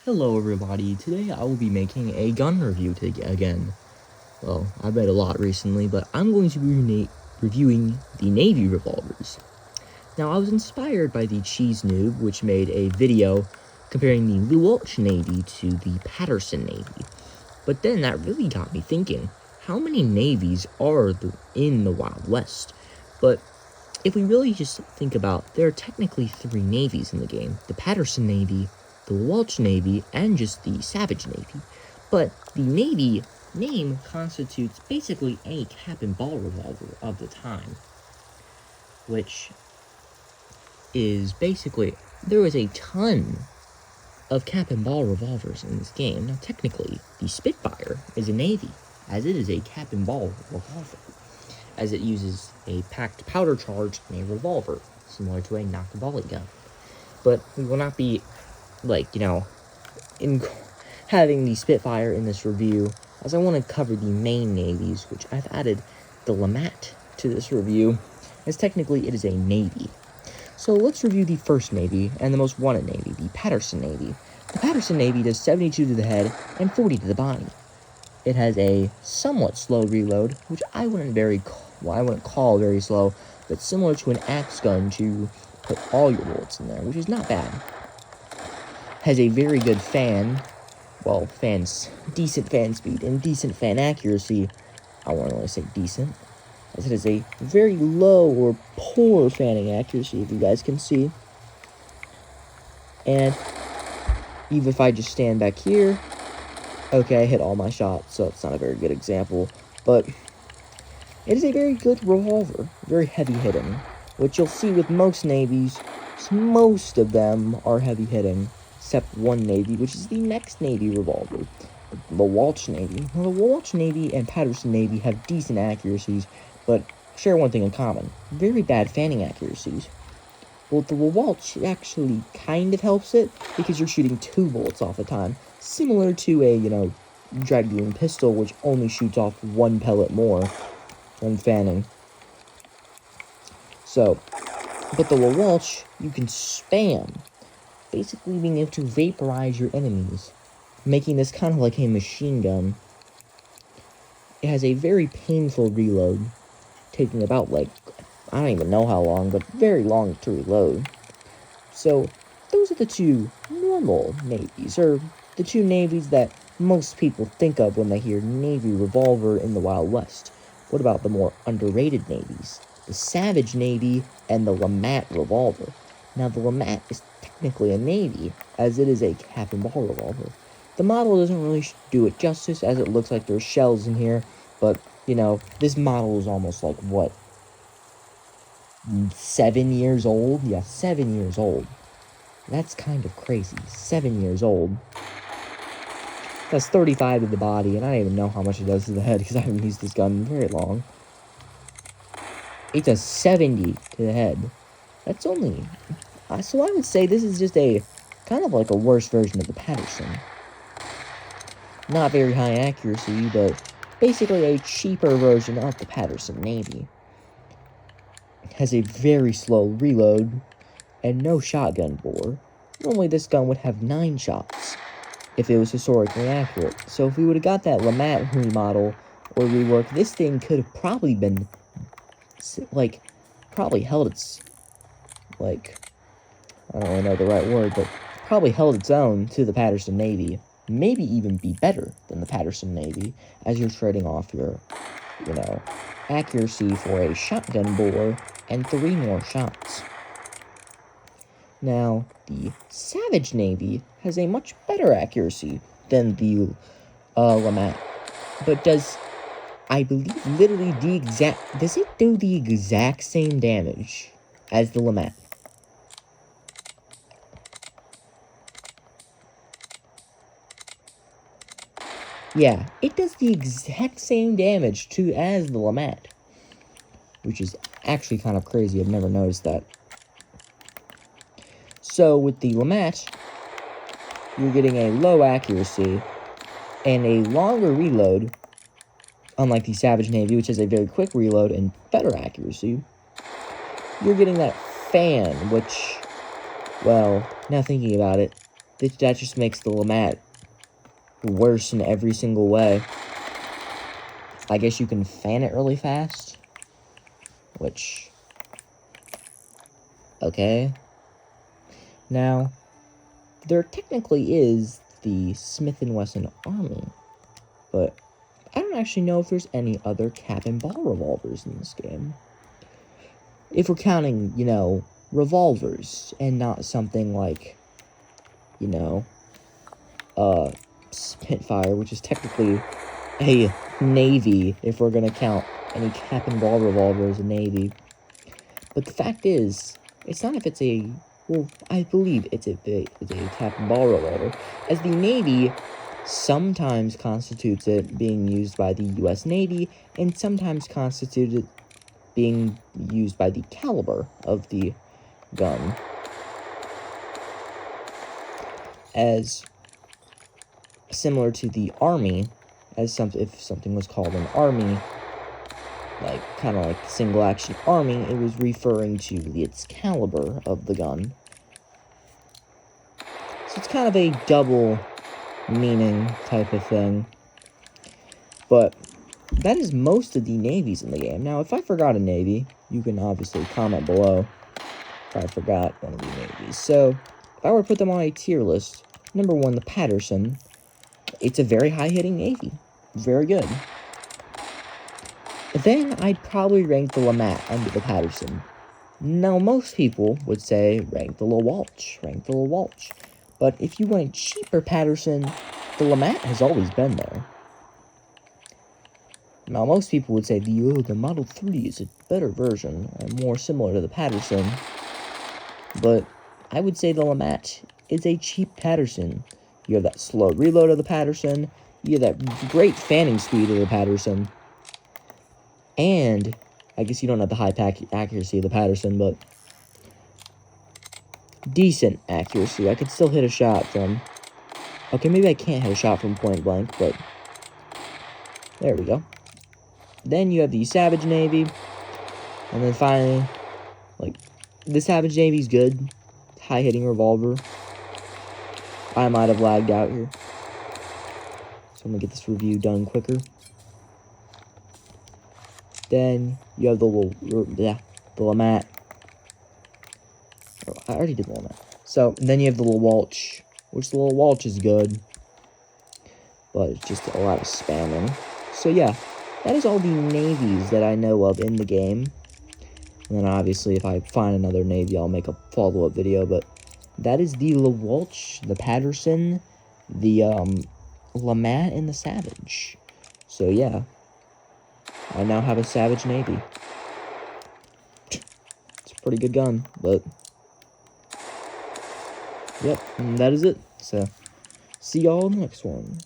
Hello everybody, today I will be making a gun review again. Well, I've read a lot recently, but I'm going to be reviewing the Navy revolvers. Now, I was inspired by the Cheese Noob, which made a video comparing the Welch Navy to the Patterson Navy. But then that really got me thinking, how many navies are in the Wild West? But if we really just think about, there are technically 3 navies in the game. The Patterson Navy, the Welch Navy, and just the Savage Navy. But the Navy name constitutes basically any cap and ball revolver of the time. Which is basically, there is a ton of cap and ball revolvers in this game. Now technically, the Spitfire is a Navy, as it is a cap and ball revolver, as it uses a packed powder charge and a revolver, similar to a knock volley gun. But we will not be, having the Spitfire in this review, as I want to cover the main navies, which I've added the Lamat to this review, as technically it is a Navy. So let's review the first Navy, and the most wanted Navy, the Patterson Navy. The Patterson Navy does 72 to the head and 40 to the body. It has a somewhat slow reload, which I wouldn't call very slow, but similar to an axe gun to put all your bullets in there, which is not bad. Has a very good decent fan speed and decent fan accuracy. I won't really say decent, as it is a very low or poor fanning accuracy, if you guys can see. And even if I just stand back here, okay, I hit all my shots, so it's not a very good example, but it is a very good revolver, very heavy hitting, which you'll see with most navies. Most of them are heavy hitting, except one Navy, which is the next Navy revolver, the Welch Navy. Now, the Welch Navy and Patterson Navy have decent accuracies, but share one thing in common: very bad fanning accuracies. Well, the Welch actually kind of helps it, because you're shooting 2 bullets off a time, similar to a, Dragoon pistol, which only shoots off 1 pellet more when fanning. So, but the Welch, you can spam, basically being able to vaporize your enemies, making this kind of like a machine gun. It has a very painful reload, taking about, I don't even know how long, but very long to reload. So, those are the 2 normal navies, or the 2 navies that most people think of when they hear Navy revolver in the Wild West. What about the more underrated navies? The Savage Navy and the Lamat revolver. Now, the Lamat is technically a Navy, as it is a cap and ball revolver. The model doesn't really do it justice, as it looks like there's shells in here, but, this model is almost 7 years old? Yeah, 7 years old. That's kind of crazy. 7 years old. That's 35 to the body, and I don't even know how much it does to the head, because I haven't used this gun very long. It does 70 to the head. That's only... so I would say this is just a kind of like a worse version of the Patterson. Not very high accuracy, but basically a cheaper version of the Patterson Navy. It has a very slow reload and no shotgun bore. Normally this gun would have 9 shots if it was historically accurate. So if we would have got that Lamat remodel or rework, this thing could have probably been, probably held its, I don't really know the right word, but probably held its own to the Patterson Navy. Maybe even be better than the Patterson Navy, as you're trading off your, accuracy for a shotgun bore and 3 more shots. Now, the Savage Navy has a much better accuracy than the Lamat, but does, I believe, does it do the exact same damage as the Lamat? Yeah, it does the exact same damage as the Lamat, which is actually kind of crazy. I've never noticed that. So with the Lamat, you're getting a low accuracy and a longer reload, unlike the Savage Navy, which has a very quick reload and better accuracy. You're getting that fan, which, well, now thinking about it, that just makes the LeMat worse in every single way. I guess you can fan it really fast, which, okay. Now, there technically is the Smith & Wesson Army, but I don't actually know if there's any other cap and ball revolvers in this game. If we're counting, you know, revolvers, and not something like, you know, Spitfire, which is technically a Navy, if we're gonna count any cap and ball revolver as a Navy. But the fact is, it's not if it's a, well, I believe it's a cap and ball revolver, as the Navy sometimes constitutes it being used by the U.S. Navy, and sometimes constitutes it being used by the caliber of the gun. As similar to the Army, as if something was called an Army, like, kind of like single action Army, it was referring to its caliber of the gun. So it's kind of a double meaning type of thing. But that is most of the navies in the game. Now, if I forgot a navy, you can obviously comment below if I forgot one of the navies. So, if I were to put them on a tier list, number 1, the Patterson. It's a very high-hitting navy. Very good. Then, I'd probably rank the LeMat under the Patterson. Now, most people would say rank the LeWalch. But if you want a cheaper Patterson, the LeMat has always been there. Now, most people would say the Model 3 is a better version, and more similar to the Patterson. But I would say the LeMat is a cheap Patterson. You have that slow reload of the Patterson. You have that great fanning speed of the Patterson. And, I guess you don't have the high accuracy of the Patterson, but decent accuracy. I could still hit a shot from... Okay, maybe I can't hit a shot from point blank, but... There we go. Then you have the Savage Navy. And then finally, like, the Savage Navy's good. High-hitting revolver. I might have lagged out here. So I'm gonna get this review done quicker. Then you have the LeMat. Oh, I already did the LeMat. So then you have the LeWalch, which the LeWalch is good, but it's just a lot of spamming. So yeah, that is all the navies that I know of in the game. And then obviously, if I find another navy, I'll make a follow-up video. But that is the LeWalch, the Patterson, the LeMat, and the Savage. So yeah, I now have a Savage Navy. It's a pretty good gun, but yep, and that is it. So see y'all in the next one.